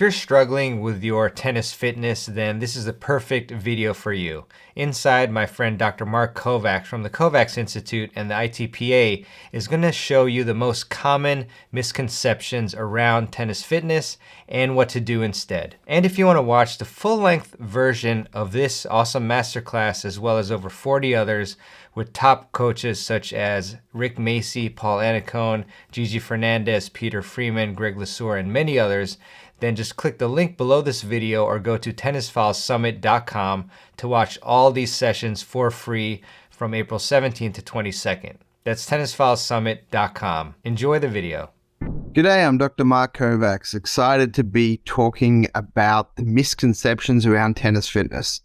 If you're struggling with your tennis fitness, then this is the perfect video for you. Inside, my friend Dr. Mark Kovacs from the Kovacs Institute and the ITPA is going to show you the most common misconceptions around tennis fitness and what to do instead. And if you want to watch the full-length version of this awesome masterclass, as well as over 40 others with top coaches such as Rick Macy, Paul Anacone, Gigi Fernandez, Peter Freeman, Greg Lesueur, and many others, then just click the link below this video or go to tennisfilesummit.com to watch all these sessions for free from April 17th to 22nd. That's tennisfilesummit.com. Enjoy the video. G'day, I'm Dr. Mark Kovacs, excited to be talking about the misconceptions around tennis fitness.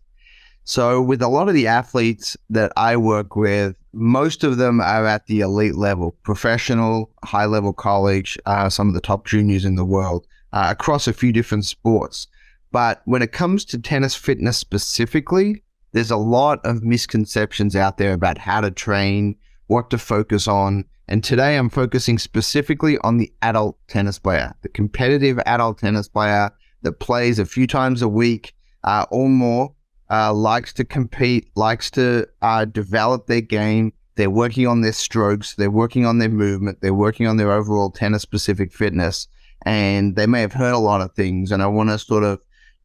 So with a lot of the athletes that I work with, most of them are at the elite level, professional, high-level college, some of the top juniors in the world, across a few different sports. But when it comes to tennis fitness specifically, there's a lot of misconceptions out there about how to train, what to focus on. And today I'm focusing specifically on the adult tennis player, the competitive adult tennis player that plays a few times a week or more, likes to compete, likes to develop their game. They're working on their strokes, they're working on their movement, they're working on their overall tennis-specific fitness. And they may have heard a lot of things, and I want to sort of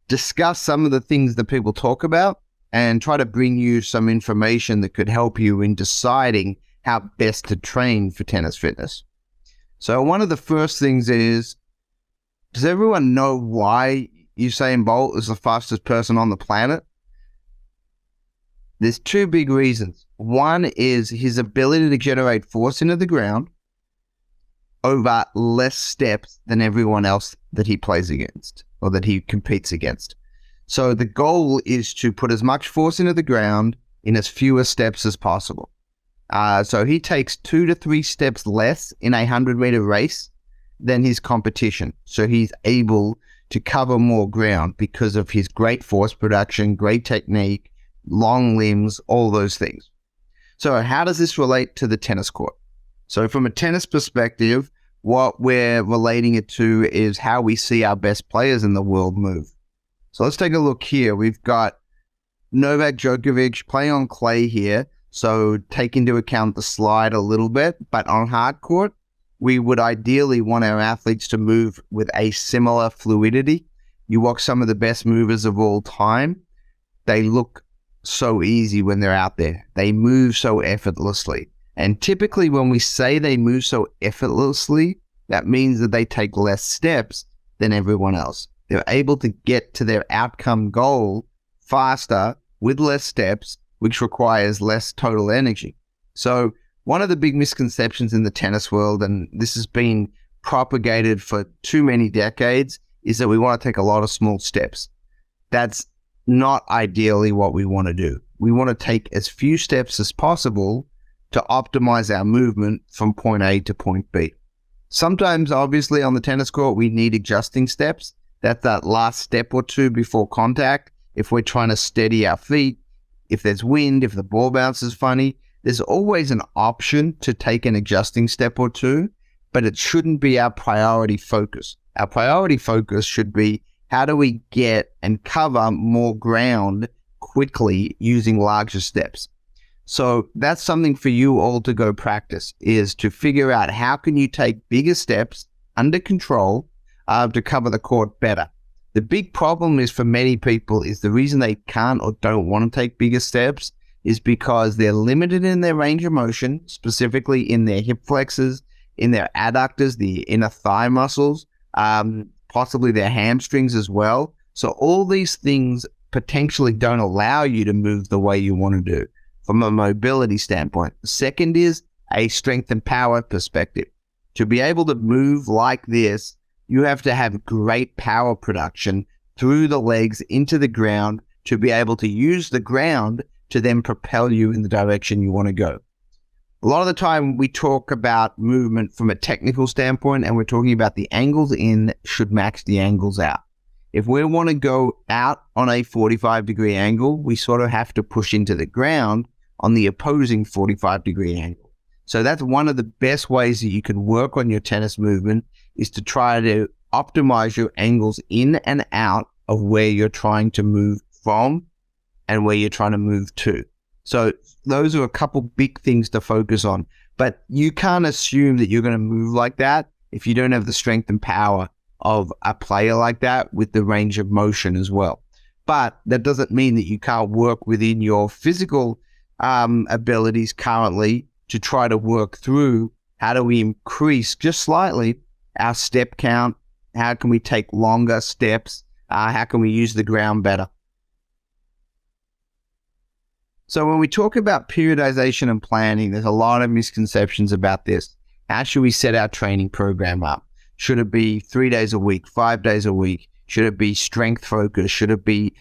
discuss some of the things that people talk about and try to bring you some information that could help you in deciding how best to train for tennis fitness. So one of the first things is, does everyone know why Usain Bolt is the fastest person on the planet? There's two big reasons. One is his ability to generate force into the ground over less steps than everyone else that he plays against or that he competes against. So the goal is to put as much force into the ground in as fewer steps as possible. So he takes 2 to 3 steps less in a 100-meter race than his competition. So he's able to cover more ground because of his great force production, great technique, long limbs, all those things. So how does this relate to the tennis court? So from a tennis perspective, what we're relating it to is how we see our best players in the world move. So let's take a look here. We've got Novak Djokovic playing on clay here. So take into account the slide a little bit, but on hard court, we would ideally want our athletes to move with a similar fluidity. You watch some of the best movers of all time. They look so easy when they're out there. They move so effortlessly. And typically when we say they move so effortlessly, that means that they take less steps than everyone else. They're able to get to their outcome goal faster with less steps, which requires less total energy. So one of the big misconceptions in the tennis world, and this has been propagated for too many decades, is that we want to take a lot of small steps. That's not ideally what we want to do. We want to take as few steps as possible to optimize our movement from point A to point B. Sometimes, obviously, on the tennis court, we need adjusting steps. That's that last step or two before contact. If we're trying to steady our feet, if there's wind, if the ball bounces funny, there's always an option to take an adjusting step or two, but it shouldn't be our priority focus. Our priority focus should be, how do we get and cover more ground quickly using larger steps? So that's something for you all to go practice, is to figure out how can you take bigger steps under control to cover the court better. The big problem is for many people is the reason they can't or don't want to take bigger steps is because they're limited in their range of motion, specifically in their hip flexors, in their adductors, the inner thigh muscles, possibly their hamstrings as well. So all these things potentially don't allow you to move the way you want to do from a mobility standpoint. The second is a strength and power perspective. To be able to move like this, you have to have great power production through the legs into the ground to be able to use the ground to then propel you in the direction you want to go. A lot of the time we talk about movement from a technical standpoint, and we're talking about the angles in should match the angles out. If we want to go out on a 45-degree angle, we sort of have to push into the ground on the opposing 45-degree angle. So that's one of the best ways that you can work on your tennis movement, is to try to optimize your angles in and out of where you're trying to move from and where you're trying to move to. So those are a couple big things to focus on. But you can't assume that you're going to move like that if you don't have the strength and power of a player like that with the range of motion as well. But that doesn't mean that you can't work within your physical abilities currently to try to work through how do we increase just slightly our step count, how can we take longer steps, how can we use the ground better. So when we talk about periodization and planning, there's a lot of misconceptions about this. How should we set our training program up? Should it be 3 days a week, 5 days a week? Should it be strength focused? Should it be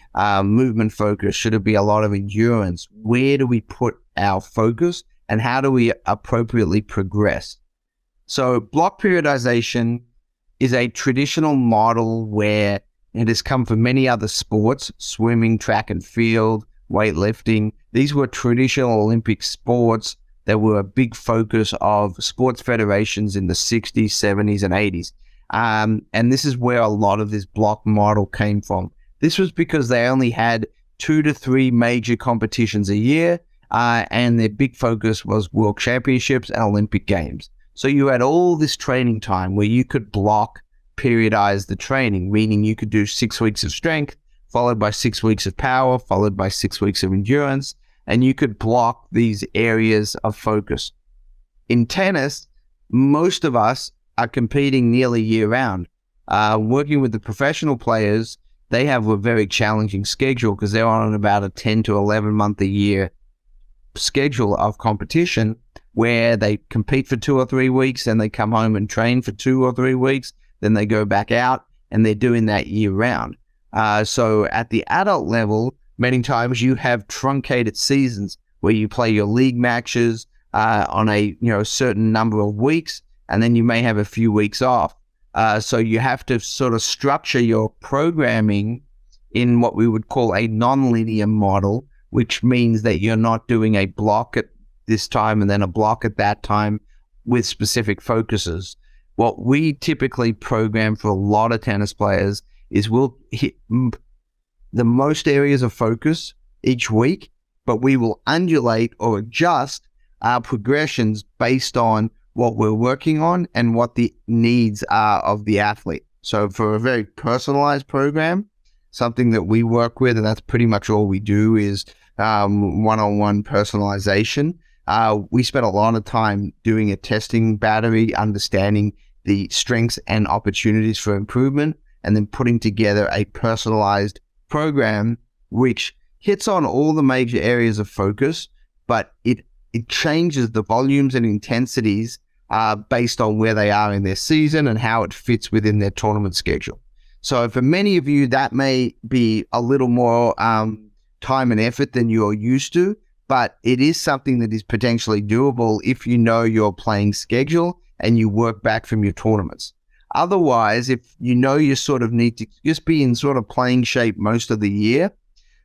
movement focused? Should it be a lot of endurance? Where do we put our focus and how do we appropriately progress? So block periodization is a traditional model where it has come from many other sports, swimming, track and field, weightlifting. These were traditional Olympic sports that were a big focus of sports federations in the 60s, 70s, and 80s. And this is where a lot of this block model came from. This was because they only had 2 to 3 major competitions a year, and their big focus was World Championships and Olympic Games. So you had all this training time where you could block, periodize the training, meaning you could do 6 weeks of strength, followed by 6 weeks of power, followed by 6 weeks of endurance, and you could block these areas of focus. In tennis, most of us are competing nearly year-round. Working with the professional players, they have a very challenging schedule because they're on about a 10 to 11 month a year schedule of competition where they compete for 2 or 3 weeks and they come home and train for 2 or 3 weeks, then they go back out and they're doing that year-round. So at the adult level, many times you have truncated seasons where you play your league matches on a certain number of weeks, and then you may have a few weeks off. So you have to sort of structure your programming in what we would call a non-linear model, which means that you're not doing a block at this time and then a block at that time with specific focuses. What we typically program for a lot of tennis players is we'll hit the most areas of focus each week, but we will undulate or adjust our progressions based on what we're working on and what the needs are of the athlete. So for a very personalized program, something that we work with, and that's pretty much all we do, is one-on-one personalization. We spend a lot of time doing a testing battery, understanding the strengths and opportunities for improvement, and then putting together a personalized program which hits on all the major areas of focus, but it changes the volumes and intensities based on where they are in their season and how it fits within their tournament schedule. So for many of you, that may be a little more time and effort than you're used to, but it is something that is potentially doable if you know your playing schedule and you work back from your tournaments. Otherwise, if you know you sort of need to just be in sort of playing shape most of the year,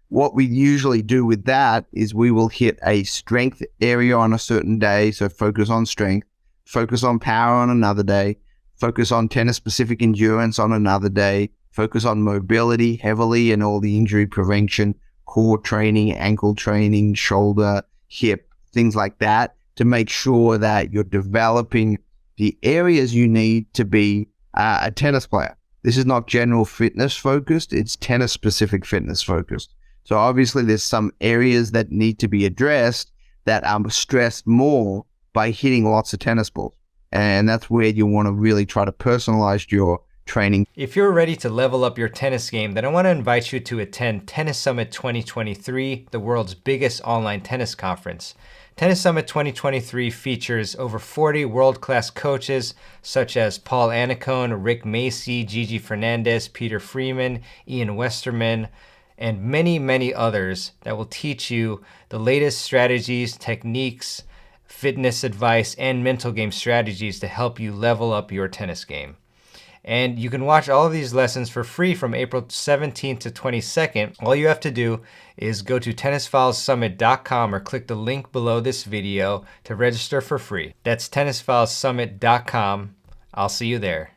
what we usually do with that is we will hit a strength area on a certain day, so focus on strength, focus on power on another day, focus on tennis-specific endurance on another day, focus on mobility heavily and all the injury prevention, core training, ankle training, shoulder, hip, things like that, to make sure that you're developing the areas you need to be a tennis player. This is not general fitness focused, it's tennis-specific fitness focused. So obviously there's some areas that need to be addressed that are stressed more by hitting lots of tennis balls. And that's where you want to really try to personalize your training. If you're ready to level up your tennis game, then I want to invite you to attend Tennis Summit 2023, the world's biggest online tennis conference. Tennis Summit 2023 features over 40 world-class coaches such as Paul Annacone, Rick Macy, Gigi Fernandez, Peter Freeman, Ian Westerman, and many, many others that will teach you the latest strategies, techniques, fitness advice, and mental game strategies to help you level up your tennis game. And you can watch all of these lessons for free from April 17th to 22nd. All you have to do is go to tennisfilessummit.com or click the link below this video to register for free. That's tennisfilessummit.com. I'll see you there.